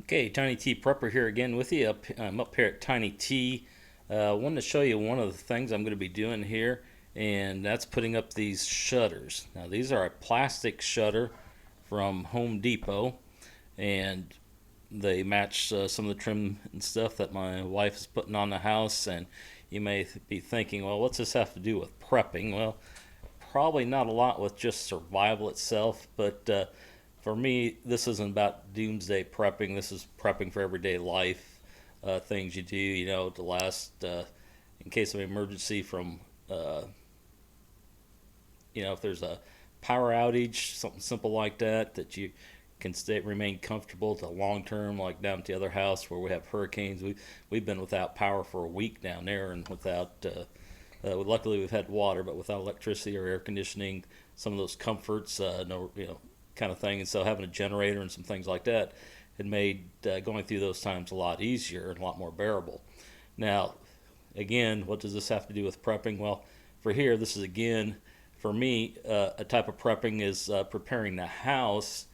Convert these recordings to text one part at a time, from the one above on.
Okay, Tiny T Prepper here again with you. I'm up here at Tiny T. I wanted to show you one of the things I'm going to be doing here, and that's putting up these shutters. Now, these are a plastic shutter from Home Depot, and they match some of the trim and stuff that my wife is putting on the house. And you may be thinking, well, what's this have to do with prepping? Well, probably not a lot with just survival itself, but for me, this isn't about doomsday prepping. This is prepping for everyday life, things you do, to last in case of emergency from, if there's a power outage, something simple like that, that you can remain comfortable to long term, like down at the other house where we have hurricanes. We've been without power for a week down there, and without luckily we've had water, but without electricity or air conditioning, some of those comforts, no, kind of thing. And so having a generator and some things like that had made going through those times a lot easier and a lot more bearable. Now, again, what does this have to do with prepping? Well, for here, this is again, for me, a type of prepping is preparing the house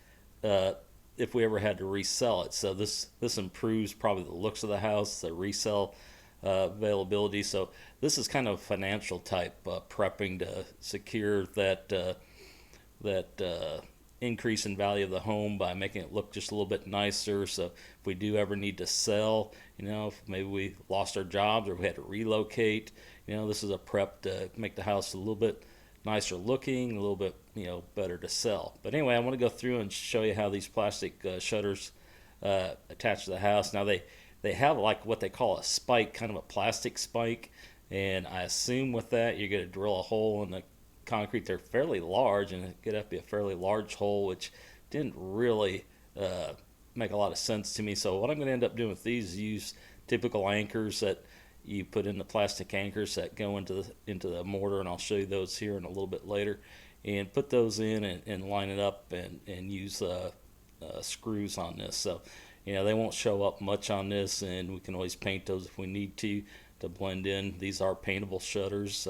if we ever had to resell it. So this improves probably the looks of the house, the resale availability. So this is kind of financial type prepping to secure that increase in value of the home by making it look just a little bit nicer. So if we do ever need to sell, if maybe we lost our jobs or we had to relocate, this is a prep to make the house a little bit nicer looking, a little bit better to sell. But anyway, I want to go through and show you how these plastic shutters attach to the house. Now they have like what they call a spike, kind of a plastic spike, and I assume with that you're going to drill a hole in the concrete. They're fairly large, and it could have to be a fairly large hole, which didn't really make a lot of sense to me. So what I'm going to end up doing with these is use typical anchors that you put in, the plastic anchors that go into the mortar, and I'll show you those here in a little bit later, and put those in and line it up and use screws on this. So they won't show up much on this, and we can always paint those if we need to blend in. These are paintable shutters,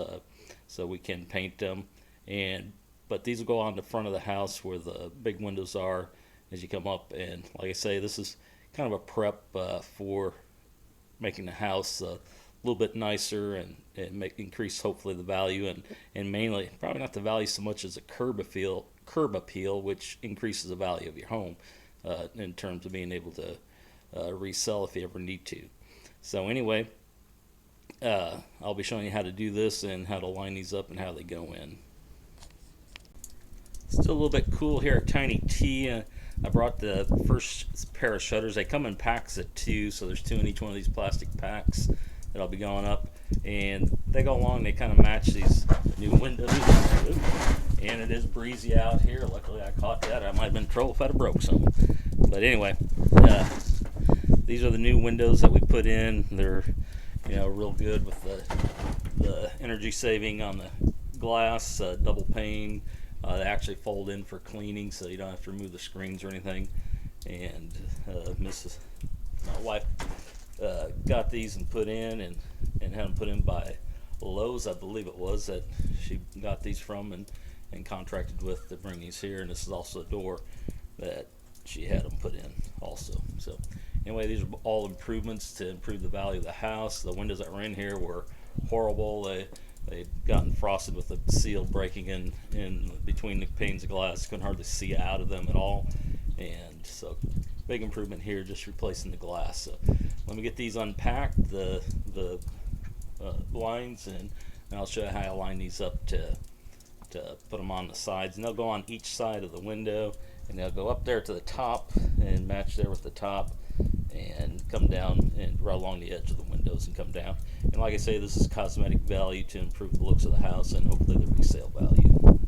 so we can paint them, but these will go on the front of the house where the big windows are as you come up. And like I say, this is kind of a prep for making the house a little bit nicer and increase hopefully the value, and mainly probably not the value so much as a curb appeal, which increases the value of your home in terms of being able to resell if you ever need to. So anyway, I'll be showing you how to do this and how to line these up and how they go in. Still a little bit cool here at Tiny T. I brought the first pair of shutters. They come in packs of 2, so there's 2 in each one of these plastic packs that I'll be going up, and they go along. They kind of match these new windows. And it is breezy out here. Luckily I caught that. I might have been in trouble if I'd have broke some. But anyway, these are the new windows that we put in. They're real good with the energy saving on the glass, double pane. They actually fold in for cleaning, so you don't have to remove the screens or anything. And my wife got these and put in and had them put in by Lowe's, I believe it was, that she got these from and contracted with to bring these here. And this is also a door that she had them put in also. So anyway, these are all improvements to improve the value of the house. The windows that were in here were horrible. They'd gotten frosted with the seal breaking in between the panes of glass. Couldn't hardly see out of them at all. And so big improvement here, just replacing the glass. So let me get these unpacked, the blinds, and I'll show you how I line these up to put them on the sides. And they'll go on each side of the window, and they'll go up there to the top and match there with the top, and come down and right along the edge of the windows and come down. And like I say, this is cosmetic value to improve the looks of the house and hopefully the resale value.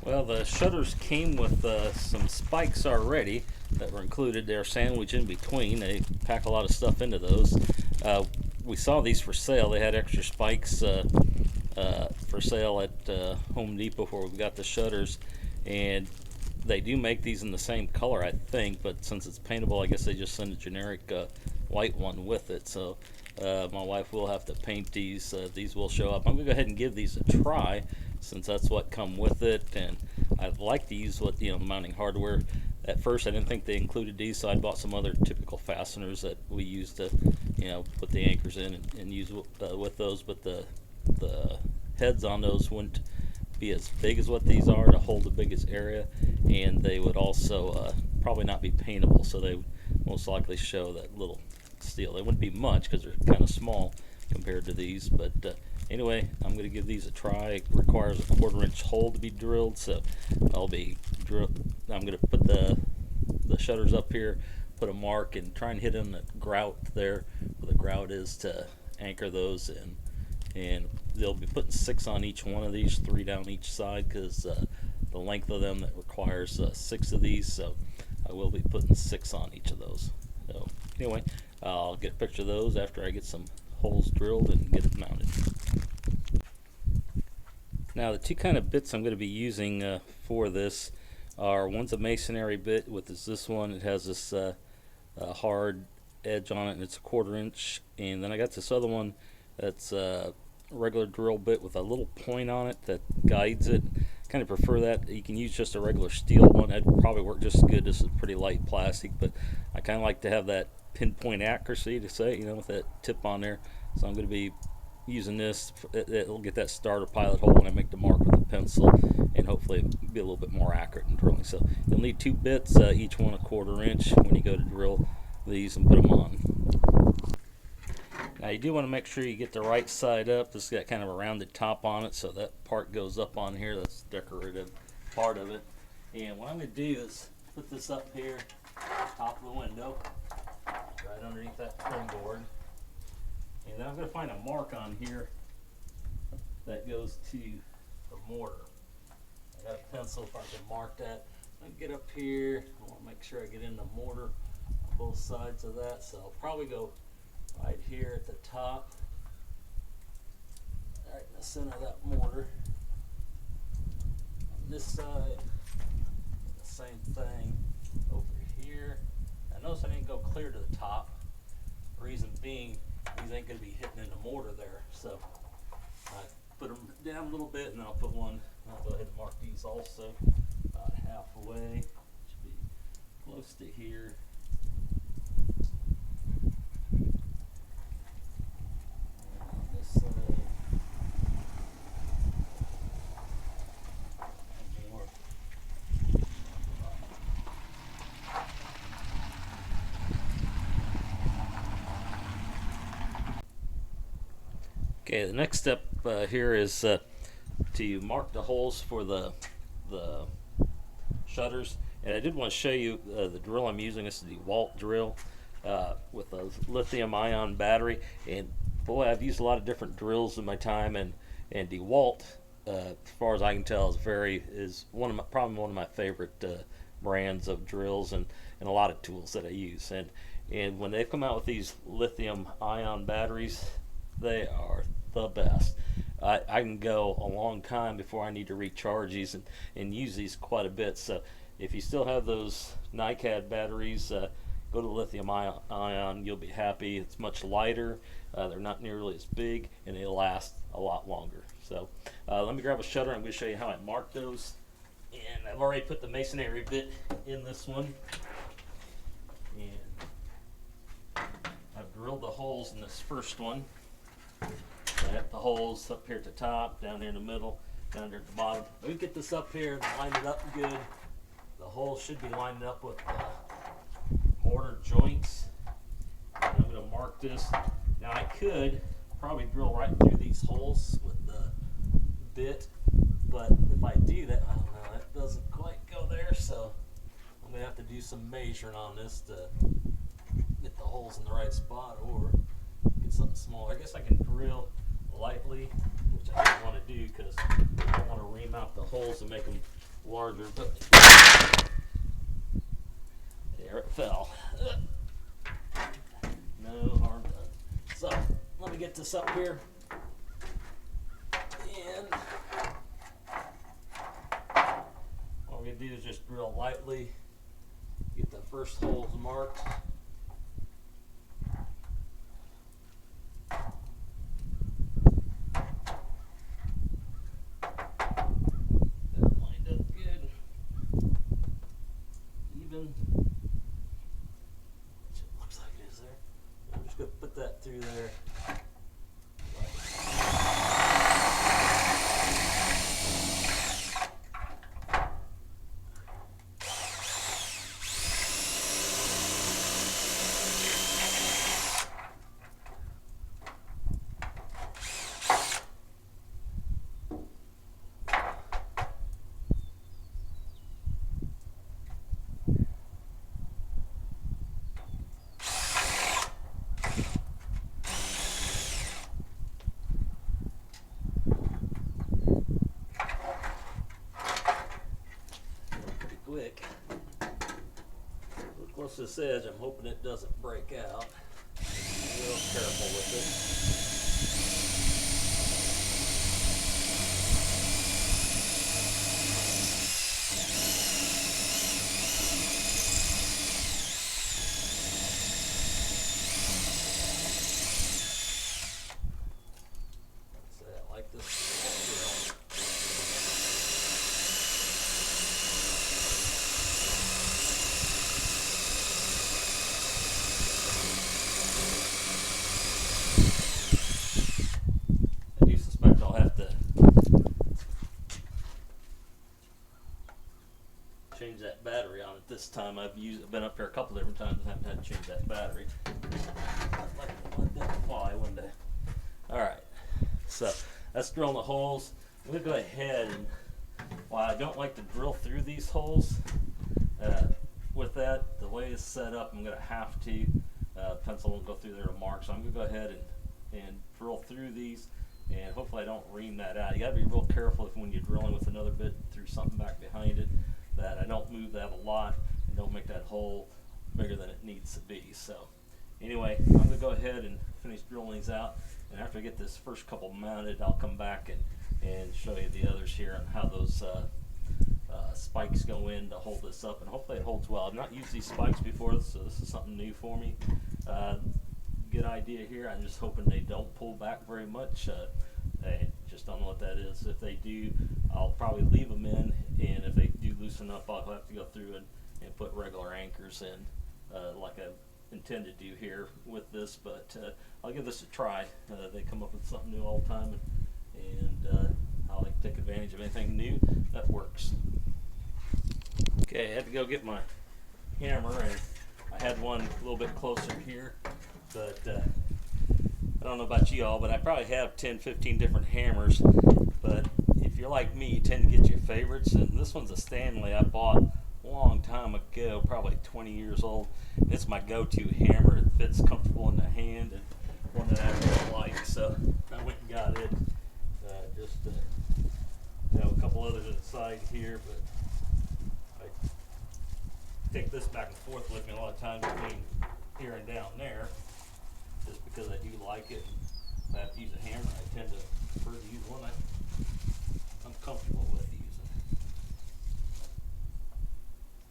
Well, the shutters came with some spikes already that were included. They're sandwiched in between. They pack a lot of stuff into those. We saw these for sale. They had extra spikes for sale at Home Depot before we got the shutters, and they do make these in the same color, I think, but since it's paintable, I guess they just send a generic white one with it. So my wife will have to paint these. These will show up. I'm going to go ahead and give these a try since that's what come with it, and I'd like to use what mounting hardware at first I didn't think they included these, so I bought some other typical fasteners that we use to, put the anchors in and use with those. But the heads on those wouldn't be as big as what these are to hold the biggest area, and they would also probably not be paintable, so they would most likely show that little steel. They wouldn't be much because they're kind of small compared to these, but anyway, I'm going to give these a try. It requires a 1/4 inch hole to be drilled, so I'm going to put the shutters up here, put a mark, and try and hit in the grout there where the grout is to anchor those in. And they'll be putting 6 on each one of these, 3 down each side, because the length of them that requires 6 of these, so I will be putting 6 on each of those. So anyway, I'll get a picture of those after I get some holes drilled and get it mounted. Now the two kind of bits I'm going to be using for this are, one's a masonry bit, with this one. It has this hard edge on it, and it's a 1/4 inch. And then I got this other one that's a regular drill bit with a little point on it that guides it. Kind of prefer that. You can use just a regular steel one. That'd probably work just as good. This is pretty light plastic, but I kind of like to have that pinpoint accuracy to say, with that tip on there. So I'm going to be using this. It'll get that starter pilot hole when I make the mark with the pencil, and hopefully be a little bit more accurate in drilling. So you'll need 2 bits, each one a 1/4 inch, when you go to drill these and put them on. Now you do want to make sure you get the right side up. This has got kind of a rounded top on it, so that part goes up on here. That's the decorative part of it. And what I'm going to do is put this up here, top of the window, right underneath that trim board. And then I'm going to find a mark on here that goes to the mortar. I got a pencil if I can mark that. I get up here. I want to make sure I get in the mortar on both sides of that. So I'll probably go right here at the top, right in the center of that mortar. On this side, the same thing over here. Now notice I didn't go clear to the top. Reason being, these ain't going to be hitting in the mortar there. So I put them down a little bit, and then I'll put one. I'll go ahead and mark these also about halfway. Should be close to here. Okay, the next step here is to mark the holes for the shutters. And I did want to show you the drill I'm using. This is the DeWalt drill with a lithium-ion battery. And boy, I've used a lot of different drills in my time, and DeWalt, as far as I can tell, is probably one of my favorite brands of drills and a lot of tools that I use. And when they've come out with these lithium-ion batteries, they are the best. I can go a long time before I need to recharge these and use these quite a bit. So if you still have those NiCad batteries, go to lithium ion. You'll be happy. It's much lighter. They're not nearly as big, and they last a lot longer. So let me grab a shutter. I'm going to show you how I mark those. And I've already put the masonry bit in this one. And I've drilled the holes in this first one. I have the holes up here at the top, down here in the middle, down there at the bottom. Let me get this up here and line it up good. The holes should be lined up with the mortar joints. And I'm going to mark this. Now I could probably drill right through these holes with the bit, but if I do that, I don't know, that doesn't quite go there, so I'm going to have to do some measuring on this to get the holes in the right spot, or get something smaller. I guess I can drill lightly, which I don't want to do because I don't want to ream out the holes and make them larger, but there it fell. No harm done. So let me get this up here, and all we're going to do is just drill lightly, get the first holes marked. through there. Quick. Look close to this edge. I'm hoping it doesn't break out. Be real careful with it. So I like this. I do suspect I'll have to change that battery on it this time. I've been up here a couple different times and haven't had to change that battery. I'd like to let that fly one day. Alright, so that's drilling the holes. I'm going to go ahead and, while I don't like to drill through these holes, with that, the way it's set up, I'm going to have to, pencil won't go through there to mark, so I'm going to go ahead and drill through these, and hopefully I don't ream that out. You got to be real careful when you're drilling with another bit through something back behind it, that I don't move that a lot and don't make that hole bigger than it needs to be. So anyway, I'm going to go ahead and finish drilling these out, and after I get this first couple mounted, I'll come back and show you the others here and how those spikes go in to hold this up, and hopefully it holds well. I've not used these spikes before, so this is something new for me. Good idea here. I'm just hoping they don't pull back very much. I just don't know what that is. If they do, I'll probably leave them in, and if they do loosen up, I'll have to go through and put regular anchors in, like I intend to do here with this, but I'll give this a try. They come up with something new all the time, and I like to take advantage of anything new that works. Okay, I had to go get my hammer, and I had one a little bit closer here, but I don't know about you all, but I probably have 10-15 different hammers, but if you're like me, you tend to get your favorites, and this one's a Stanley I bought a long time ago, probably 20 years old. And it's my go-to hammer. It fits comfortable in the hand, and one that I really like, so I went and got it. Just have a couple others at the side here, but I take this back and forth with me a lot of times between here and down there, just because I do like it. And if I have to use a hammer, I tend to prefer to use one I'm comfortable with using.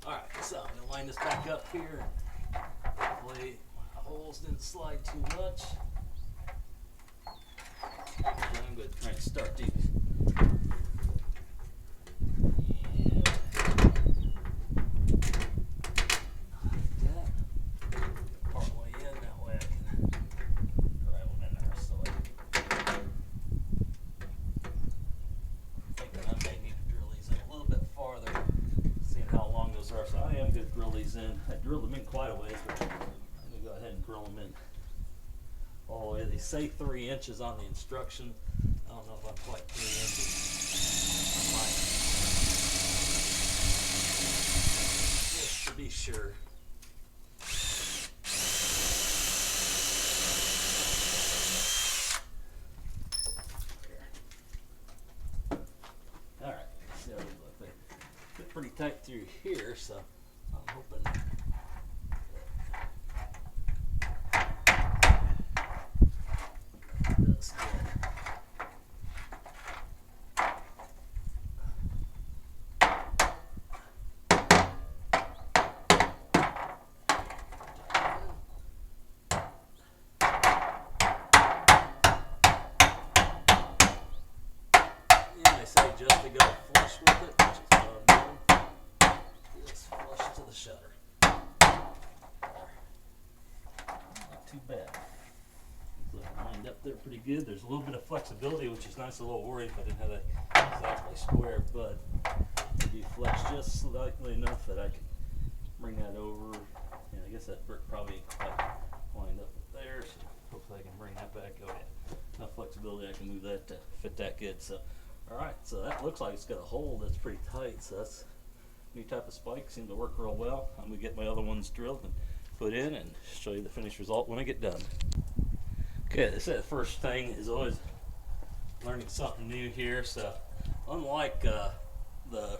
Alright, so I'm going to line this back up here. Hopefully my holes didn't slide too much. I'm going to try and start these. So I am going to drill these in. I drilled them in quite a ways, but I'm going to go ahead and drill them in all the way. They say 3 inches on the instruction. I don't know if I'm quite 3 inches. Just to be sure. Alright, so they fit pretty tight through here, so I'm hoping that's good. And they say just to go flush with it, which is what I'm doing. Just flush to the shutter. there pretty good. There's a little bit of flexibility, which is nice. A little worried if I didn't have that exactly square, but you flex just slightly enough that I can bring that over. And I guess that brick probably quite lined up there, so hopefully I can bring that back. Oh yeah, enough flexibility I can move that to fit that good. So, all right, so that looks like it's got a hole that's pretty tight. So that's a new type of spike. Seems to work real well. I'm gonna get my other ones drilled and put in and show you the finished result when I get done. Okay, this is the first thing is always learning something new here. So unlike the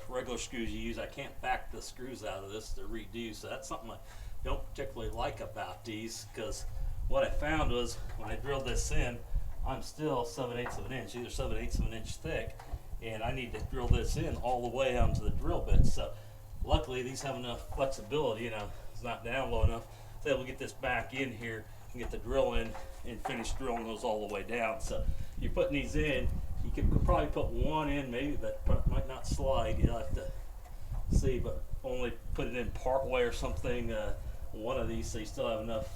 regular screws you use, I can't back the screws out of this to redo. So that's something I don't particularly like about these, because what I found was when I drilled this in, I'm still 7/8 of an inch, either 7/8 of an inch thick, and I need to drill this in all the way onto the drill bit. So luckily these have enough flexibility, you know, it's not down low enough, so able to get this back in here and get the drill in and finish drilling those all the way down. So you're putting these in, you could probably put one in, maybe that might not slide, you'll have to see, but only put it in part way or something, one of these, so you still have enough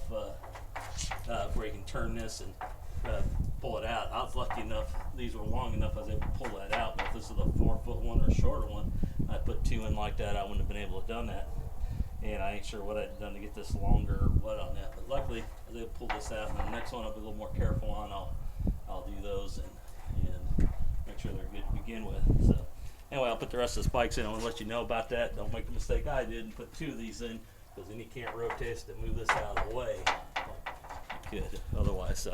where you can turn this and pull it out. I was lucky enough, these were long enough I was able to pull that out, but if this is a 4-foot one or a shorter one, I put two in like that, I wouldn't have been able to have done that. And I ain't sure what I'd done to get this longer or what on that, but luckily I was able to pull this out, and the next one I'll be a little more careful on. I'll do those and make sure they're good to begin with. So anyway, I'll put the rest of the spikes in. I want to let you know about that. Don't make the mistake I did and put two of these in, because then you can't rotate to move this out of the way like you could otherwise.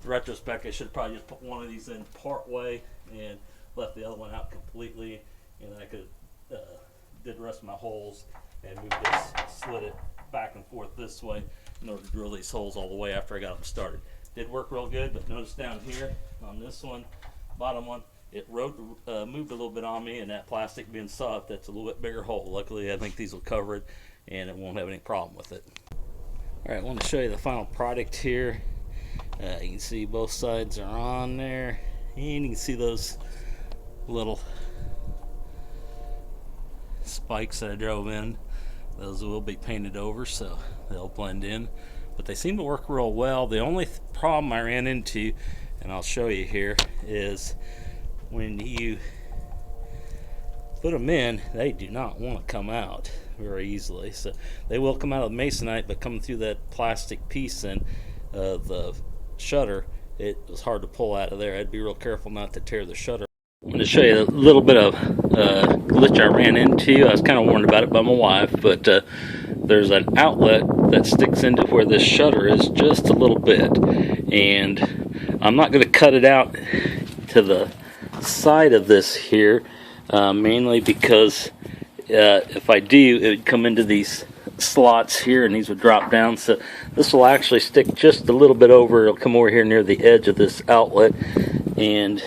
Retrospect, I should probably just put one of these in part way and left the other one out completely, and I could did the rest of my holes and moved this, slid it back and forth this way in order to drill these holes all the way after I got them started. Did work real good, but notice down here on this one, bottom one, it moved a little bit on me, and that plastic being soft, that's a little bit bigger hole. Luckily, I think these will cover it, and it won't have any problem with it. All right, I want to show you the final product here. You can see both sides are on there, and you can see those little spikes that I drove in. Those will be painted over, so they'll blend in, but they seem to work real well. The only problem I ran into, and I'll show you here, is when you put them in, they do not want to come out very easily. So they will come out of the masonite, but coming through that plastic piece and the shutter, it was hard to pull out of there. I'd be real careful not to tear the shutter. I'm going to show you a little bit of glitch I ran into. I was kind of warned about it by my wife, but there's an outlet that sticks into where this shutter is just a little bit, and I'm not going to cut it out to the side of this here, mainly because if I do, it would come into these slots here, and these would drop down. So this will actually stick just a little bit over. It'll come over here near the edge of this outlet, and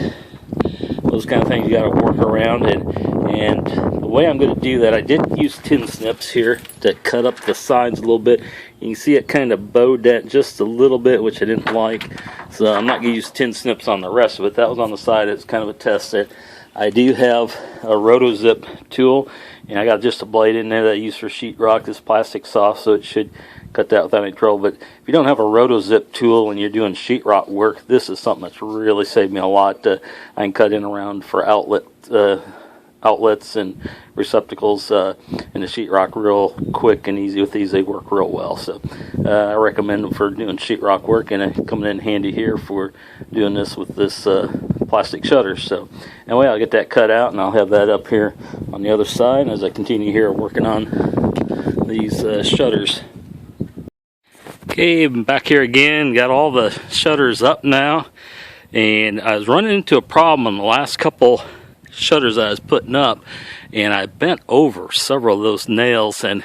those kind of things you got to work around. And the way I'm going to do that, I did use tin snips here to cut up the sides a little bit. You can see it kind of bowed that just a little bit, which I didn't like. So I'm not going to use tin snips on the rest of it. That was on the side. It's kind of a test there. I do have a roto-zip tool, and I got just a blade in there that I use for sheetrock. This plastic soft, so it should cut that without any trouble. But if you don't have a roto-zip tool when you're doing sheetrock work, this is something that's really saved me a lot. I can cut in around for outlets and receptacles in the sheetrock real quick and easy with these. They work real well, so I recommend them for doing sheetrock work, and it's coming in handy here for doing this with this plastic shutters. So anyway, I'll get that cut out, and I'll have that up here on the other side as I continue here working on these shutters. Okay, I'm back here again, got all the shutters up now, and I was running into a problem on the last couple shutters I was putting up, and I bent over several of those nails, and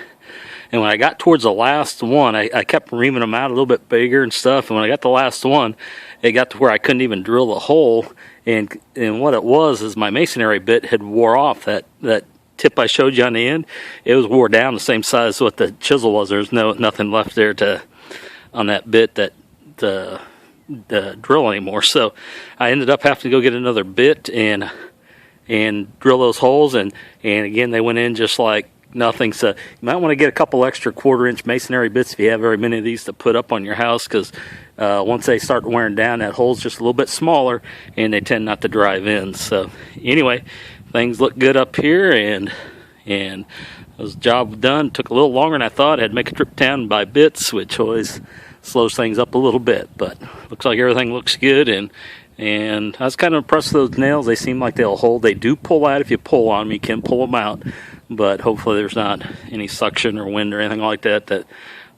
when I got towards the last one, I kept reaming them out a little bit bigger and stuff, and when I got the last one, it got to where I couldn't even drill the hole, and what it was is my masonry bit had wore off. That tip I showed you on the end, it was wore down the same size as what the chisel was. There's nothing left there on that bit that drill anymore, so I ended up having to go get another bit and drill those holes, and again they went in just like nothing. So you might want to get a couple extra 1/4-inch masonry bits if you have very many of these to put up on your house, because once they start wearing down, that hole's just a little bit smaller and they tend not to drive in. So anyway, things look good up here, and the job done. Took a little longer than I thought. I had to make a trip down and buy bits, which always slows things up a little bit, but looks like everything looks good. And I was kind of impressed with those nails. They seem like they'll hold. They do pull out if you pull on them. You can pull them out, but hopefully there's not any suction or wind or anything like that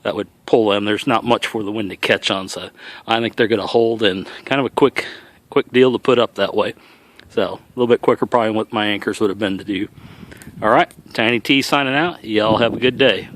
would pull them. There's not much for the wind to catch on, so I think they're going to hold, and kind of a quick deal to put up that way. So a little bit quicker probably than what my anchors would have been to do. All right, Tiny T signing out. Y'all have a good day.